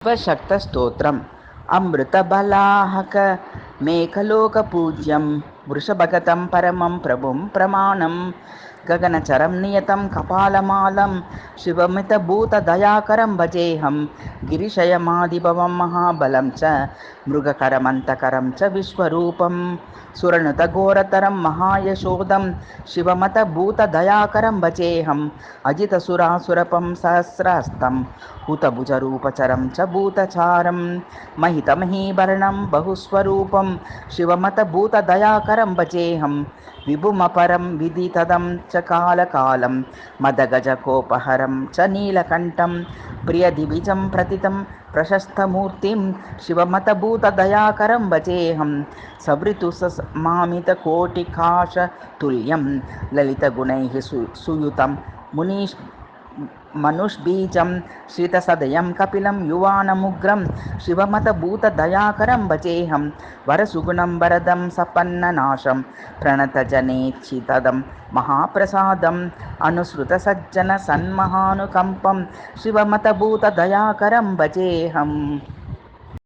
శివశక్తస్తోత్రం అమృతబలాహక మేకలోకపూజ్యం వృషభగతం పరమం ప్రభుం ప్రమాణం గగనచరం నియతం కపాలమాలం శివమితభూతదయాకరం భజేహం గిరిశయమాదిభవం మహాబలం చ మృగకరమంతకరం చ విశ్వరూపం సురనుతఘోరతరం మహాయశోదం శివమతభూతదయాకరం భజేహం అజితసురాసురపం సహస్రహస్తం హుతభుజరూపచరం చ భూతచారం మహితమహీభరణం బహుస్వరూపం శివమతభూతదయాకరం భజేహం విభుమపరం విదితదం చ కాలకాలం మదగజకోపహరం చ నీలకంఠం ప్రియదివిజం ప్రతితం ప్రశస్తమూర్తిం శివమతభూతదయాకరం భజేహం సవృతుసమామితకోటికాశతుల్యం లలితగుణైః సుయుతం మనుష్బీజం శ్రితసదయం కపిలం యువానముగ్రం శివమతభూతదయాకరం భజేహం వరసుగుణం వరదం సపన్ననాశం ప్రణతజనేచ్చితదం మహాప్రసాదం అనుసృతసజ్జన సన్మహానుకంపం శివమతభూతదయాకరం భజేహం.